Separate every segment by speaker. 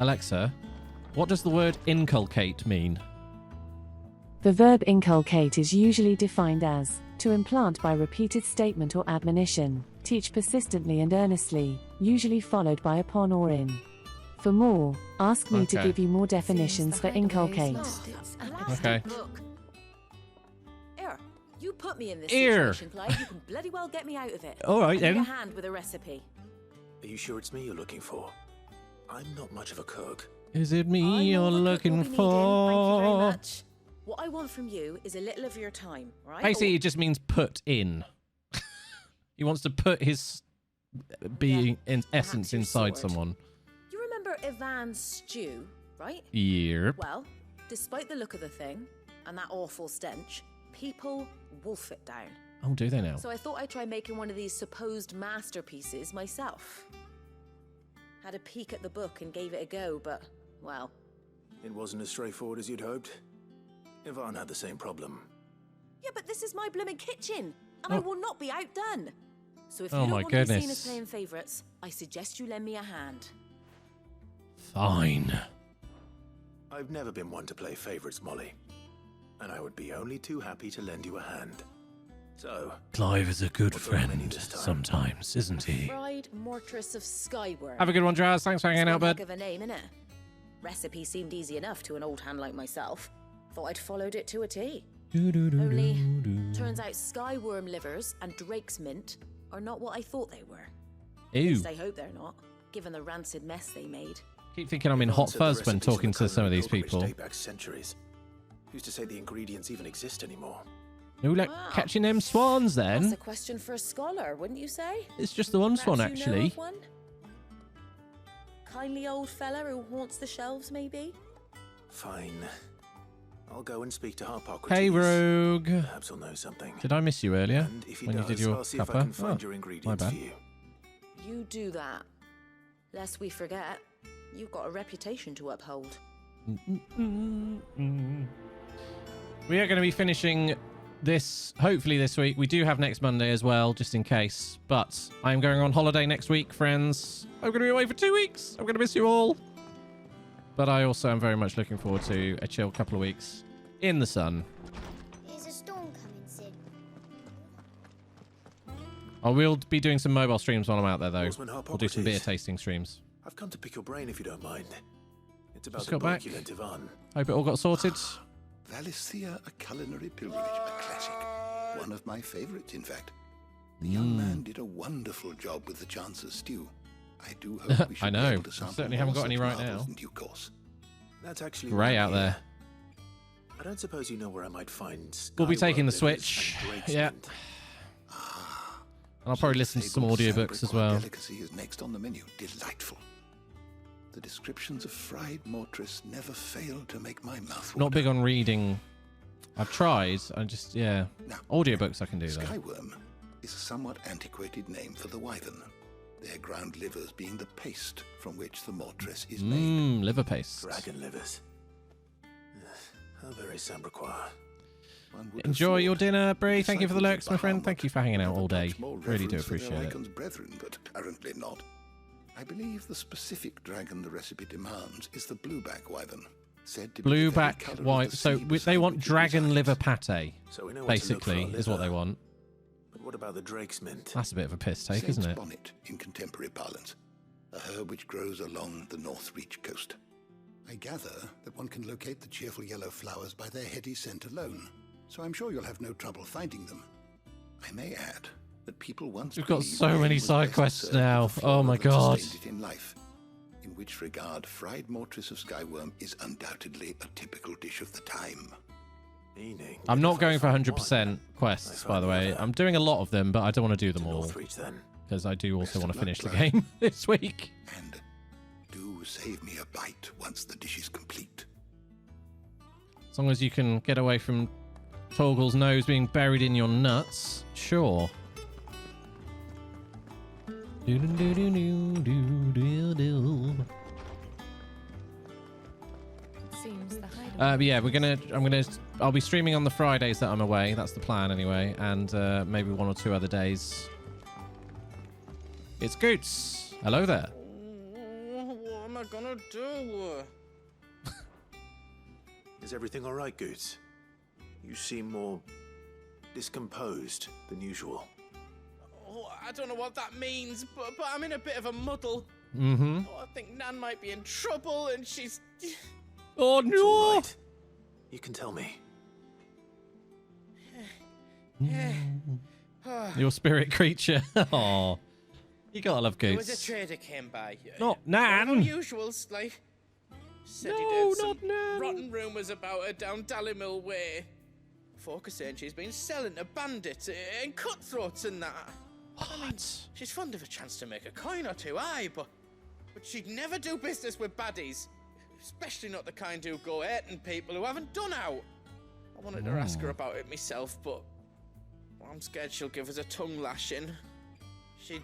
Speaker 1: Alexa, what does the word inculcate mean?
Speaker 2: The verb inculcate is usually defined as to implant by repeated statement or admonition, teach persistently and earnestly, usually followed by upon or in. For more, ask me to give you more definitions for inculcate.
Speaker 1: Okay.
Speaker 3: Here, you put me in this situation, Clyde. You can bloody well get me out of it.
Speaker 1: All right,
Speaker 3: I need
Speaker 1: then.
Speaker 3: a hand with a recipe.
Speaker 4: Are you sure it's me you're looking for? I'm not much of a cook.
Speaker 1: Is it me
Speaker 3: I
Speaker 1: you're
Speaker 3: know what
Speaker 1: looking
Speaker 3: cook we'll be needing. Thank you very
Speaker 1: for?
Speaker 3: much. What I want from you is a little of your time, right?
Speaker 1: Basically, it just means put in. He wants to put his being in essence
Speaker 3: your
Speaker 1: inside
Speaker 3: sword.
Speaker 1: someone.
Speaker 3: You remember Ivan's stew, right?
Speaker 1: Yep.
Speaker 3: Well, despite the look of the thing and that awful stench, people wolf it down.
Speaker 1: Oh, do they now?
Speaker 3: So I thought I'd try making one of these supposed masterpieces myself. Had a peek at the book and gave it a go, but, well...
Speaker 4: It wasn't as straightforward as you'd hoped. Ivan had the same problem.
Speaker 3: Yeah, but this is my blooming kitchen, and I will not be outdone. So if you
Speaker 1: Oh
Speaker 3: don't
Speaker 1: my
Speaker 3: want to be seen as
Speaker 1: goodness.
Speaker 3: playing favourites, I suggest you lend me a hand.
Speaker 1: Fine.
Speaker 4: I've never been one to play favorites, Molly. And I would be only too happy to lend you a hand. So...
Speaker 1: Clive is a good
Speaker 4: What's on the menu
Speaker 1: friend
Speaker 4: this time?
Speaker 1: sometimes, isn't he?
Speaker 3: Fried Mortress of Skyworm.
Speaker 1: Have a good one, Jazz. Thanks for hanging out,
Speaker 3: Heck
Speaker 1: bud.
Speaker 3: of a name, innit? Recipe seemed easy enough to an old hand like myself. Thought I'd followed it to a T. Only, turns out Skyworm livers and Drake's mint are not what I thought they were. At
Speaker 1: Ew.
Speaker 3: least I hope they're not, given the rancid mess they made.
Speaker 1: Keep thinking I'm in
Speaker 4: Ivan
Speaker 1: hot
Speaker 4: said the
Speaker 1: fuzz when
Speaker 4: recipes
Speaker 1: talking
Speaker 4: for
Speaker 1: to some of these
Speaker 4: culinary
Speaker 1: people.
Speaker 4: pilgrimage date back centuries. Who's to say the ingredients even exist anymore?
Speaker 1: No, like
Speaker 3: Wow.
Speaker 1: catching them swans
Speaker 3: That's
Speaker 1: then.
Speaker 3: a question for a scholar, wouldn't you say?
Speaker 1: It's just the one swan,
Speaker 3: Perhaps you know
Speaker 1: actually.
Speaker 3: of one? Kindly old fella who haunts the shelves, maybe?
Speaker 4: Fine. I'll go and speak to Harpocrates.
Speaker 1: Hey, Rogue.
Speaker 4: Perhaps he'll know something.
Speaker 1: Did I miss you earlier
Speaker 4: And if he
Speaker 1: when
Speaker 4: does,
Speaker 1: you did your
Speaker 4: I'll see if I
Speaker 1: cuppa?
Speaker 4: can find your
Speaker 1: my
Speaker 4: ingredients
Speaker 1: bad.
Speaker 4: for you.
Speaker 3: You do that. Lest we forget, you've got a reputation to uphold.
Speaker 1: We are going to be finishing this, hopefully this week. We do have next Monday as well, just in case. But I'm going on holiday next week, friends. I'm going to be away for 2 weeks. I'm going to miss you all. But I also am very much looking forward to a chill couple of weeks in the sun.
Speaker 5: There's a storm coming, Sid.
Speaker 1: I will be doing some mobile streams while I'm out there, though.
Speaker 4: Horseman
Speaker 1: We'll do some beer
Speaker 4: Harpocrates.
Speaker 1: tasting streams.
Speaker 4: I've come to pick your brain if you don't mind. It's about
Speaker 1: Just
Speaker 4: the
Speaker 1: got back.
Speaker 4: book you lent Ivan.
Speaker 1: Hope it all got sorted.
Speaker 6: Valisthea, a culinary pilgrimage, a classic. One of my favorites, in fact. The young man did a wonderful job with the Chance's stew. I do hope we should
Speaker 1: I know.
Speaker 6: be able to
Speaker 1: We
Speaker 6: sample
Speaker 1: certainly haven't
Speaker 6: more
Speaker 1: got any
Speaker 6: such
Speaker 1: right
Speaker 6: marvels
Speaker 1: now.
Speaker 6: in due course.
Speaker 4: That's actually
Speaker 1: Great
Speaker 4: why
Speaker 1: out
Speaker 4: I'm
Speaker 1: there.
Speaker 4: here. I don't suppose you know where I might find.
Speaker 1: We'll be
Speaker 4: Skyward
Speaker 1: taking the
Speaker 4: livers
Speaker 1: Switch.
Speaker 4: and Drake's
Speaker 1: Yeah.
Speaker 4: mint.
Speaker 1: And I'll probably listen to some
Speaker 6: Fabled
Speaker 1: audiobooks as
Speaker 6: Sambric
Speaker 1: well.
Speaker 6: delicacy is next on the menu. Delightful. The descriptions of fried mortress never fail to make my mouth water.
Speaker 1: Not big on reading. I've tried. I just, yeah.
Speaker 6: Now,
Speaker 1: Audiobooks I can do, though.
Speaker 6: Skyworm is a somewhat antiquated name for the wyvern, their ground livers being the paste from which the mortress is made.
Speaker 1: Liver paste.
Speaker 4: Dragon livers. How very Sambricois.
Speaker 6: One would have
Speaker 1: Enjoy your
Speaker 6: thought
Speaker 1: dinner, Bree. Thank you for the
Speaker 6: disciples
Speaker 1: lurks,
Speaker 6: of
Speaker 1: my friend.
Speaker 6: Bahamut
Speaker 1: Thank you for hanging
Speaker 6: would
Speaker 1: out
Speaker 6: have
Speaker 1: all
Speaker 6: a
Speaker 1: day.
Speaker 6: touch more
Speaker 1: Really do
Speaker 6: reverence for their
Speaker 1: appreciate it.
Speaker 6: Icon's brethren, but apparently not. I believe the specific dragon the recipe demands is the blueback wyvern, said to be the very
Speaker 1: Blueback
Speaker 6: colour of
Speaker 1: white.
Speaker 6: the
Speaker 1: So
Speaker 6: sea
Speaker 1: they
Speaker 6: beside
Speaker 1: want
Speaker 6: which it
Speaker 1: dragon
Speaker 6: resides.
Speaker 1: liver pate,
Speaker 4: So we know what to look
Speaker 1: basically,
Speaker 4: for a
Speaker 1: is what they
Speaker 4: liver.
Speaker 1: want.
Speaker 4: But what about the Drake's mint?
Speaker 1: That's a bit of a piss take,
Speaker 6: Saint's
Speaker 1: isn't it?
Speaker 6: bonnet in contemporary parlance, a herb which grows along the North Reach coast. I gather that one can locate the cheerful yellow flowers by their heady scent alone, so I'm sure you'll have no trouble finding them. I may add that people once
Speaker 1: We've got
Speaker 6: believed
Speaker 1: so
Speaker 6: grain
Speaker 1: many
Speaker 6: was
Speaker 1: side
Speaker 6: best
Speaker 1: quests
Speaker 6: served
Speaker 1: now.
Speaker 6: with the
Speaker 1: Oh my
Speaker 6: flora that
Speaker 1: God.
Speaker 6: sustained it in life, in which regard fried mortress of skyworm is undoubtedly a typical dish of the time.
Speaker 4: Meaning.
Speaker 1: I'm
Speaker 4: if
Speaker 1: not
Speaker 4: I
Speaker 1: going for
Speaker 4: find
Speaker 1: 100%
Speaker 4: one,
Speaker 1: quests,
Speaker 4: I
Speaker 1: by the
Speaker 4: find
Speaker 1: way.
Speaker 4: the other.
Speaker 1: I'm doing a lot of them, but I don't want to do them
Speaker 4: to
Speaker 1: all.
Speaker 4: Northreach then.
Speaker 1: Because I do also
Speaker 6: Best
Speaker 1: want to
Speaker 6: of luck,
Speaker 1: finish the
Speaker 6: Clive.
Speaker 1: game this week.
Speaker 6: And do save me a bite once the dish is complete.
Speaker 1: As long as you can get away from Torgal's nose being buried in your nuts, sure.
Speaker 3: Seems the hideaway.
Speaker 1: But yeah, I'll be streaming on the Fridays that I'm away. That's the plan anyway. And maybe 1 or 2 other days. It's Goots. Hello there.
Speaker 3: Warm
Speaker 7: I gonna do?
Speaker 4: Is everything all right, Goots? You seem more discomposed than usual.
Speaker 7: Oh, I don't know what that means, but I'm in a bit of a muddle.
Speaker 1: Mm-hmm.
Speaker 7: Oh, I think Nan might be in trouble, and she's...
Speaker 1: Oh,
Speaker 4: It's all
Speaker 1: no!
Speaker 4: right. You can tell me.
Speaker 1: Your spirit creature. Oh, you gotta love
Speaker 7: There was a
Speaker 1: Goots.
Speaker 7: trader came by.
Speaker 1: Not
Speaker 7: One of
Speaker 1: Nan.
Speaker 7: the usuals, like... Said he
Speaker 1: No,
Speaker 7: did some
Speaker 1: not Nan.
Speaker 7: rotten rumours about her down Dallymill Way. Folk are saying she's been selling to bandits and cutthroats and that.
Speaker 1: What?
Speaker 7: She's fond of a chance to make a coin or two, aye, but she'd never do business with baddies. Especially not the kind who go hurting people who haven't done out. I wanted to ask her about it myself, but I'm scared she'll give us a tongue lashing. She'd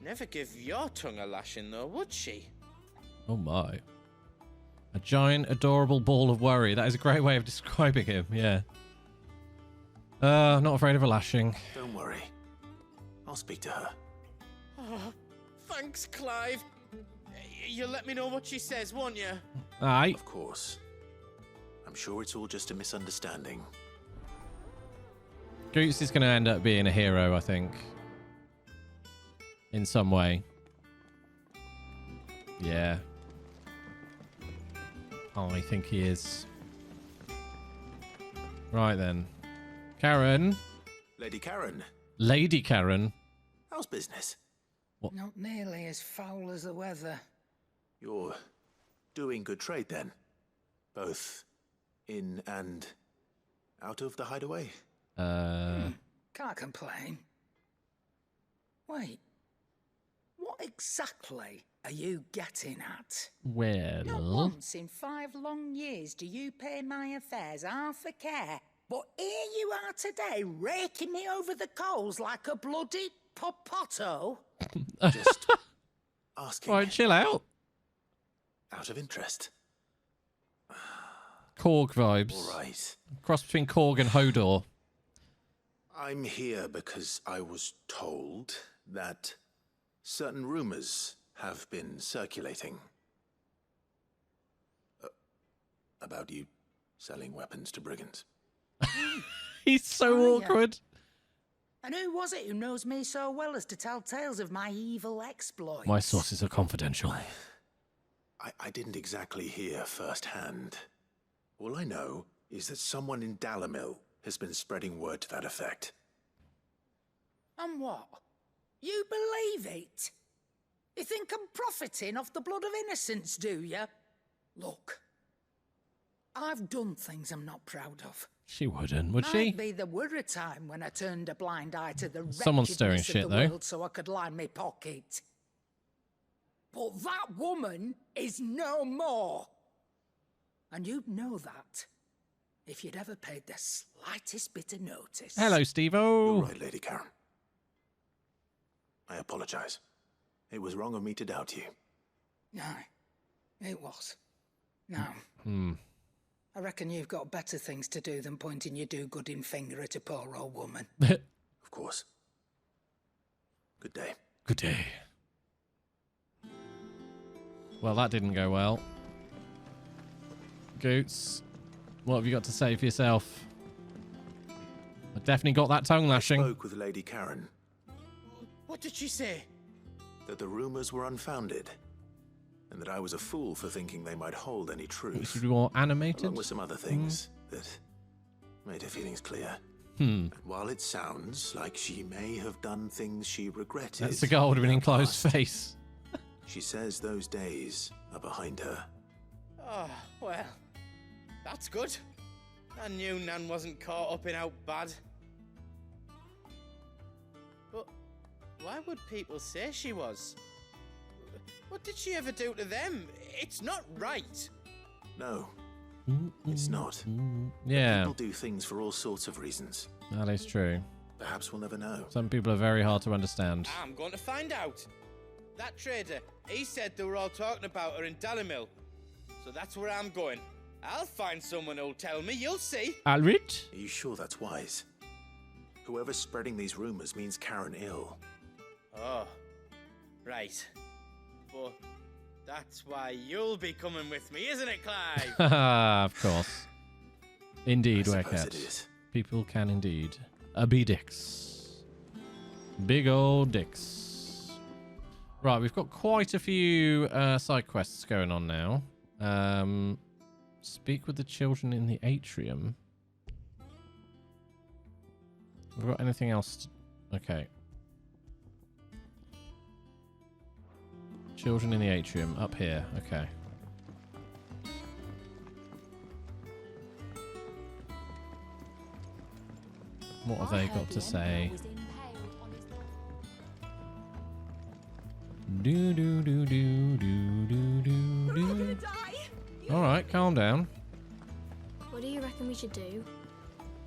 Speaker 7: never give your tongue a lashing, though, would she?
Speaker 1: Oh my. A giant, adorable ball of worry. That is a great way of describing him, yeah. Not afraid of a lashing.
Speaker 4: Don't worry. I'll speak to her.
Speaker 7: Oh, thanks, Clive. You'll let me know what she says, won't you?
Speaker 1: Aye.
Speaker 4: Of course. I'm sure it's all just a misunderstanding.
Speaker 1: Goots is going to end up being a hero, I think. In some way. Yeah. I think he is. Right then. Karen.
Speaker 4: Lady Karen,
Speaker 1: Lady Karen.
Speaker 4: how's business?
Speaker 8: Not nearly as foul as the weather.
Speaker 4: You're doing good trade then? Both in and out of the hideaway?
Speaker 8: Can't complain. Wait. What exactly are you getting at? Not
Speaker 1: Well.
Speaker 8: once in 5 long years do you pay my affairs half a care. But here you are today, raking me over the coals like a bloody popoto.
Speaker 4: Just asking.
Speaker 1: Right, chill out.
Speaker 4: Out of interest.
Speaker 1: Korg vibes.
Speaker 4: All right.
Speaker 1: Cross between Korg and Hodor.
Speaker 4: I'm here because I was told that certain rumors have been circulating. About you selling weapons to brigands.
Speaker 1: He's so
Speaker 8: Oh, yeah.
Speaker 1: awkward.
Speaker 8: And who was it who knows me so well as to tell tales of my evil exploits?
Speaker 1: My sources are confidential.
Speaker 4: I didn't exactly hear firsthand. All I know is that someone in Dallymill has been spreading word to that effect.
Speaker 8: And what? You believe it? You think I'm profiting off the blood of innocents, do you? Look, I've done things I'm not proud of.
Speaker 1: She wouldn't, would she?
Speaker 8: Might be there were a time when I turned a blind eye to the
Speaker 1: Someone's stirring
Speaker 8: wretchedness
Speaker 1: shit,
Speaker 8: of the
Speaker 1: though.
Speaker 8: world so I could line my pocket. But that woman is no more. And you'd know that if you'd ever paid the slightest bit of notice.
Speaker 1: Hello, Steve-O.
Speaker 4: You're right, Lady Karen. I apologize. It was wrong of me to doubt you.
Speaker 8: Aye, it was. Now,
Speaker 1: Hmm.
Speaker 8: I reckon you've got better things to do than pointing your do-gooding finger at a poor old woman.
Speaker 4: Of course. Good day.
Speaker 1: Good day. Well, that didn't go well. Goots, what have you got to say for yourself? I definitely got that tongue
Speaker 4: I
Speaker 1: lashing.
Speaker 4: spoke with Lady Karen
Speaker 7: What did she say?
Speaker 4: that the rumors were unfounded, and that I was a fool for thinking they might hold any
Speaker 1: It
Speaker 4: truth,
Speaker 1: should be more animated.
Speaker 4: along with some other things that made her feelings clear.
Speaker 1: Hmm.
Speaker 4: And while it sounds like she may have done things she regretted,
Speaker 1: That cigar would have been in Clive's
Speaker 4: past,
Speaker 1: face.
Speaker 4: she says those days are behind her.
Speaker 7: Oh, well, that's good. I knew Nan wasn't caught up in out bad. But why would people say she was? What did she ever do to them? It's not right.
Speaker 4: No, it's not.
Speaker 1: Yeah,
Speaker 4: People do things for all sorts of reasons.
Speaker 1: that is true.
Speaker 4: Perhaps we'll never know.
Speaker 1: Some people are very hard to understand.
Speaker 7: I'm going to find out. That trader, he said they were all talking about her in Dallymill. So that's where I'm going. I'll find someone who'll tell me, you'll see.
Speaker 1: Alrit?
Speaker 4: Are you sure that's wise? Whoever's spreading these rumors means Karen ill.
Speaker 7: Oh, right. But That's why you'll be coming with me, isn't it, Clive?
Speaker 1: Of course. Indeed,
Speaker 4: I suppose
Speaker 1: Werecat.
Speaker 4: it is.
Speaker 1: People can indeed be dicks. Big old dicks. Right, we've got quite a few side quests going on now. Speak with the children in the atrium. Have we got anything else? Okay. Children in the atrium, up here. Okay. What have they got to say? Do do do do do do do do. All right, calm down.
Speaker 9: What do you reckon we should do?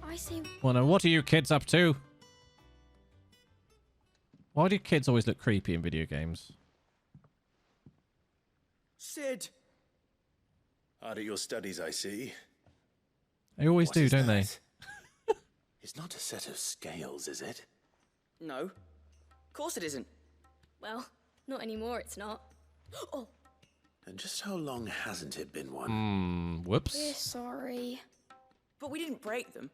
Speaker 9: I say,
Speaker 1: Well, now, what are you kids up to? Why do kids always look creepy in video games?
Speaker 4: Sid! Hard at your studies, I see.
Speaker 1: They always
Speaker 4: What
Speaker 1: do,
Speaker 4: is
Speaker 1: don't they?
Speaker 4: that? It's not a set of scales, is it?
Speaker 10: No. Of course it isn't.
Speaker 9: well, not anymore, it's not. Oh,
Speaker 4: And just how long hasn't it been one?
Speaker 9: we're
Speaker 1: Whoops.
Speaker 9: sorry.
Speaker 10: But we didn't break them.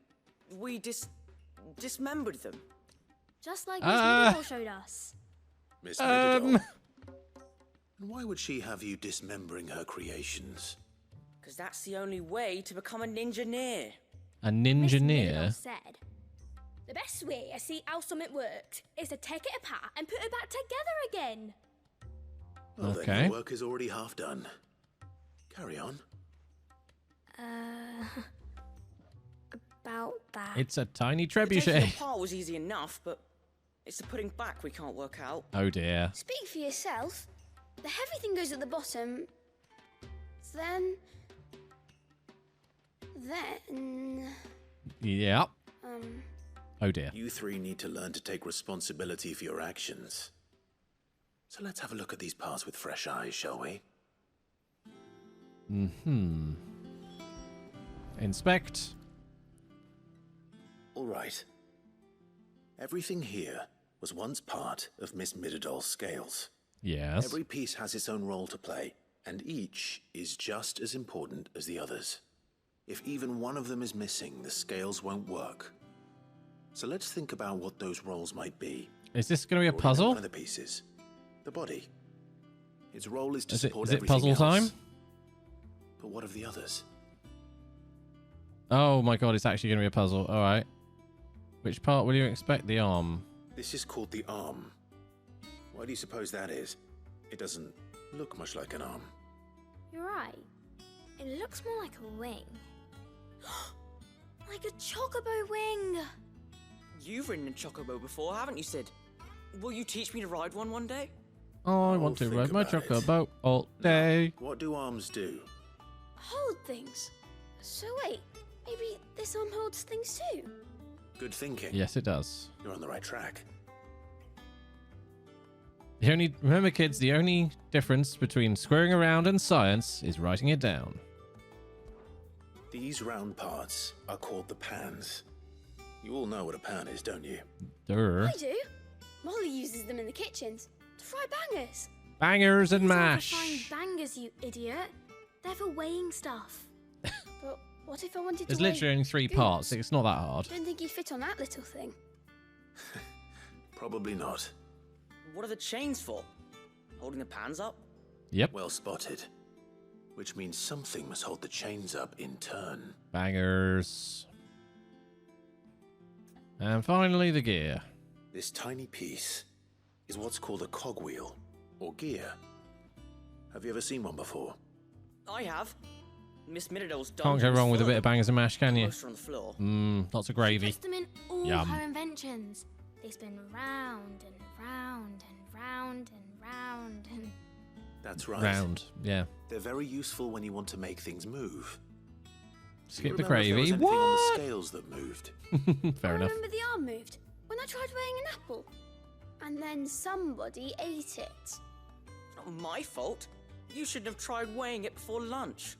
Speaker 10: We dismembered them.
Speaker 9: Just like Miss Middle showed us.
Speaker 4: Miss Mididol. And why would she have you dismembering her creations?
Speaker 10: Because that's the only way to become a ninja-neer.
Speaker 1: A
Speaker 9: Miss
Speaker 1: ninja-neer?
Speaker 9: Middle said, the best way I see how something works is to take it apart and put it back together again.
Speaker 4: Well, then
Speaker 1: Okay.
Speaker 4: your work is already half done. Carry on.
Speaker 9: About that.
Speaker 1: It's a tiny
Speaker 10: The taking
Speaker 1: trebuchet.
Speaker 10: apart was easy enough, but it's the putting back we can't work out.
Speaker 1: Oh dear.
Speaker 9: Speak for yourself. The heavy thing goes at the bottom. Then...
Speaker 1: Yep. Oh dear.
Speaker 4: You three need to learn to take responsibility for your actions. So let's have a look at these parts with fresh eyes, shall we?
Speaker 1: Inspect.
Speaker 4: All right. Everything here was once part of Miss Mididol's scales.
Speaker 1: Yes.
Speaker 4: Every piece has its own role to play, and each is just as important as the others. If even one of them is missing, the scales won't work. So let's think about what those roles might be.
Speaker 1: Is this going to be a
Speaker 4: Already know
Speaker 1: puzzle?
Speaker 4: One of the pieces, the body. Its role is to
Speaker 1: Is it
Speaker 4: support
Speaker 1: puzzle
Speaker 4: everything
Speaker 1: time?
Speaker 4: else. But what of the others?
Speaker 1: Oh my god, it's actually going to be a puzzle. All right. Which part will you expect? The arm.
Speaker 4: This is called the arm. Why do you suppose that is? It doesn't look much like an arm.
Speaker 9: You're right. It looks more like a wing. Like a chocobo wing.
Speaker 10: You've ridden a chocobo before, haven't you, Sid? Will you teach me to ride one day?
Speaker 1: I want to
Speaker 4: think
Speaker 1: ride my
Speaker 4: about it.
Speaker 1: chocobo all day.
Speaker 4: What do arms do?
Speaker 9: Hold things. So wait, maybe this arm holds things too?
Speaker 4: Good thinking.
Speaker 1: Yes, it does.
Speaker 4: You're on the right track.
Speaker 1: Remember, kids, the only difference between squaring around and science is writing it down.
Speaker 4: These round parts are called the pans. You all know what a pan is, don't you?
Speaker 1: Durr.
Speaker 9: I do. Molly uses them in the kitchens to fry bangers.
Speaker 1: Bangers and
Speaker 9: These aren't
Speaker 1: mash.
Speaker 9: for frying bangers, you idiot. They're for weighing stuff. But what if I wanted to
Speaker 1: There's
Speaker 9: weigh
Speaker 1: literally only 3 parts.
Speaker 9: goods?
Speaker 1: It's not that hard.
Speaker 9: Don't think you'd fit on that little thing.
Speaker 4: Probably not.
Speaker 10: What are the chains for? Holding the pans up?
Speaker 1: Yep.
Speaker 4: Well spotted. Which means something must hold the chains up in turn.
Speaker 1: Bangers. And finally, the gear.
Speaker 4: This tiny piece is what's called a cogwheel, or gear. Have you ever seen one before?
Speaker 10: I have. Miss Mididol's done.
Speaker 1: Can't go wrong with a bit of bangers and mash, can you?
Speaker 10: Most on the floor.
Speaker 1: Lots of gravy.
Speaker 9: Puts them in all
Speaker 1: Yum.
Speaker 9: her inventions. They spin round and round and round and round and...
Speaker 4: That's right.
Speaker 1: Round. Yeah.
Speaker 4: They're very useful when you want to make things move.
Speaker 1: Skip the
Speaker 4: Remember if there was
Speaker 1: gravy.
Speaker 4: anything on the
Speaker 1: What?
Speaker 4: scales that moved?
Speaker 1: Fair
Speaker 9: I
Speaker 1: enough.
Speaker 9: remember the arm moved when I tried weighing an apple. And then somebody ate it.
Speaker 10: Not my fault. You shouldn't have tried weighing it before lunch.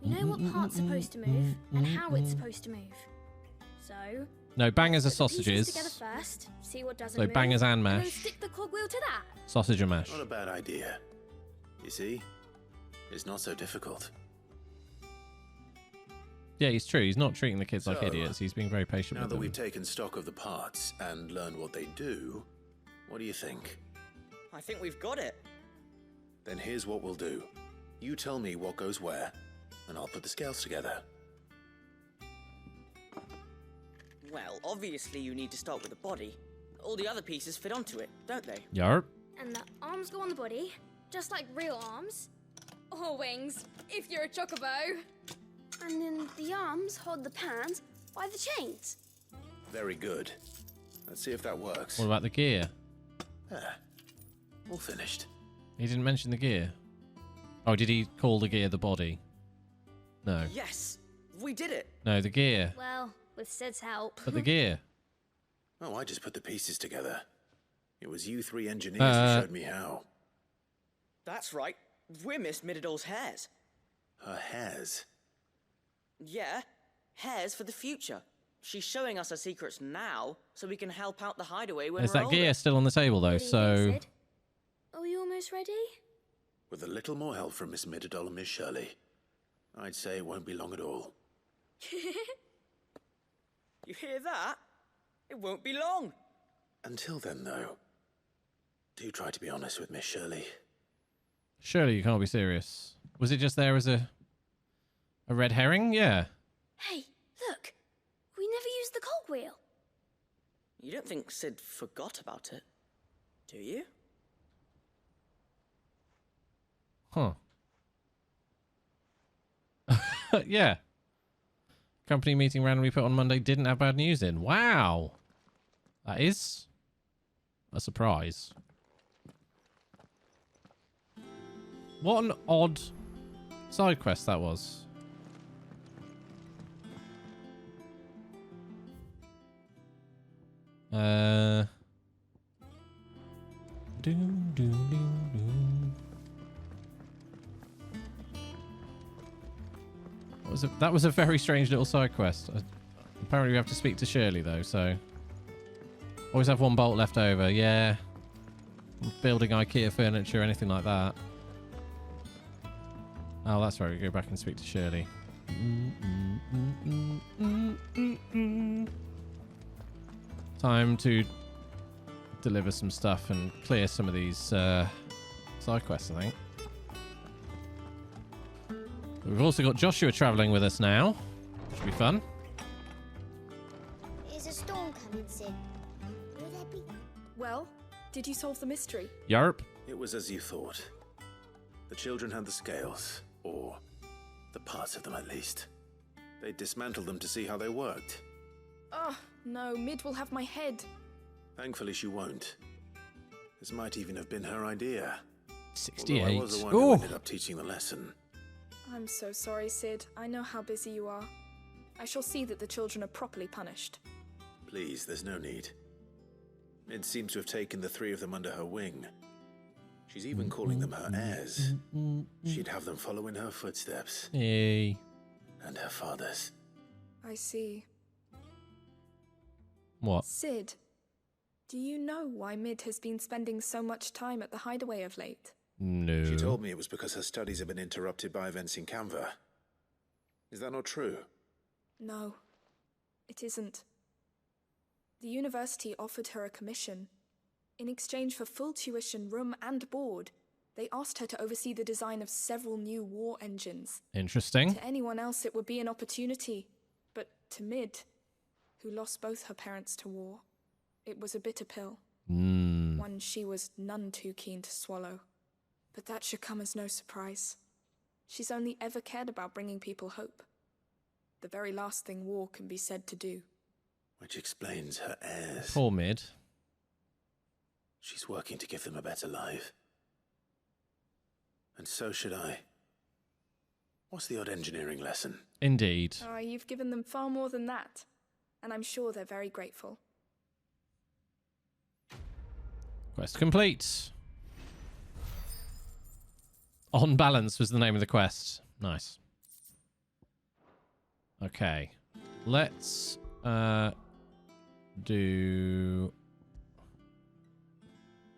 Speaker 9: You know what part's supposed to move and how it's supposed to move. So...
Speaker 1: No, bangers are
Speaker 9: put the pieces
Speaker 1: sausages.
Speaker 9: together first, see what doesn't
Speaker 1: So
Speaker 9: move,
Speaker 1: bangers and
Speaker 9: then
Speaker 1: mash.
Speaker 9: stick the cogwheel to that.
Speaker 1: Sausage and mash.
Speaker 4: Not a bad idea. You see? It's not so difficult.
Speaker 1: Yeah, he's true. He's not treating the kids like
Speaker 4: So,
Speaker 1: idiots. He's being very patient
Speaker 4: Now
Speaker 1: with
Speaker 4: that
Speaker 1: them.
Speaker 4: we've taken stock of the parts and learned what they do, what do you think?
Speaker 10: I think we've got it.
Speaker 4: Then here's what we'll do. You tell me what goes where, and I'll put the scales together.
Speaker 10: Well, obviously you need to start with the body. All the other pieces fit onto it, don't they?
Speaker 1: Yarp.
Speaker 9: And the arms go on the body, just like real arms. Or wings, if you're a chocobo.
Speaker 11: And then the arms hold the pans by the chains.
Speaker 4: Very good. Let's see if that works.
Speaker 1: What about the gear?
Speaker 4: Ah, all finished.
Speaker 1: He didn't mention the gear. Oh, did he call the gear the body? No.
Speaker 10: Yes, we did it.
Speaker 1: No, the gear.
Speaker 9: Well, with Sid's help.
Speaker 1: But the gear.
Speaker 4: Oh, I just put the pieces together. It was you three engineers who showed me how.
Speaker 10: That's right. We're Miss Mididol's hairs.
Speaker 4: Her hairs.
Speaker 10: Yeah, hairs for the future. She's showing us her secrets now, so we can help out the hideaway when
Speaker 1: Is
Speaker 10: we're
Speaker 1: that
Speaker 10: older.
Speaker 1: gear still on the table, though?
Speaker 9: What do you
Speaker 1: So...
Speaker 9: think, Sid? Are we almost ready?
Speaker 4: With a little more help from Miss Mididol and Miss Shirley, I'd say it won't be long at all.
Speaker 10: You hear that? It won't be long.
Speaker 4: Until then, though, do try to be honest with Miss Shirley.
Speaker 1: Surely you can't be serious. Was it just there as a red herring? Yeah.
Speaker 11: Hey, look. We never used the cogwheel.
Speaker 10: You don't think Sid forgot about it, do you?
Speaker 1: Huh. Yeah. Company meeting randomly put on Monday didn't have bad news in. Wow. That is a surprise. What an odd side quest that was. That was a very strange little side quest. Apparently we have to speak to Shirley though, so always have one bolt left over. Yeah, building IKEA furniture, anything like that. Oh, that's right. We go back and speak to Shirley. Time to deliver some stuff and clear some of these side quests, I think. We've also got Joshua traveling with us now, which should be fun.
Speaker 5: Is a storm coming, Sid? Will there be?
Speaker 12: Well, did you solve the mystery?
Speaker 1: Yarp.
Speaker 4: It was as you thought. The children had the scales, or the parts of them at least. They dismantled them to see how they worked.
Speaker 12: Oh, no, Mid will have my head.
Speaker 4: Thankfully she won't. This might even have been her idea.
Speaker 1: 68.
Speaker 4: Although I was the one who ended up teaching the lesson.
Speaker 12: I'm so sorry, Sid. I know how busy you are. I shall see that the children are properly punished.
Speaker 4: Please, there's no need. Mid seems to have taken the three of them under her wing. She's even calling them her heirs. She'd have them follow in her footsteps.
Speaker 1: Hey.
Speaker 4: And her father's.
Speaker 12: I see.
Speaker 1: What?
Speaker 12: Sid, do you know why Mid has been spending so much time at the hideaway of late?
Speaker 1: No.
Speaker 4: She told me it was because her studies have been interrupted by events in Canva. Is that not true?
Speaker 12: No, it isn't. The university offered her a commission. In exchange for full tuition, room and board, they asked her to oversee the design of several new war engines.
Speaker 1: Interesting.
Speaker 12: To anyone else it would be an opportunity, but to Mid, who lost both her parents to war, it was a bitter pill. One she was none too keen to swallow. But that should come as no surprise. She's only ever cared about bringing people hope. The very last thing war can be said to do.
Speaker 4: Which explains her heirs.
Speaker 1: Poor Mid.
Speaker 4: She's working to give them a better life. And so should I. What's the odd engineering lesson?
Speaker 1: Indeed.
Speaker 12: You've given them far more than that. And I'm sure they're very grateful.
Speaker 1: Quest complete. On Balance was the name of the quest. Nice. Okay. Let's do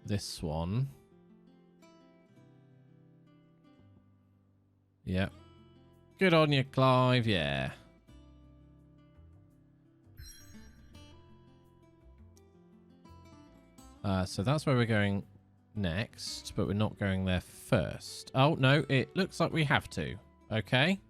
Speaker 1: this one. Yep. Good on you, Clive. Yeah. So that's where we're going next, but we're not going there first. Oh, no, it looks like we have to. Okay.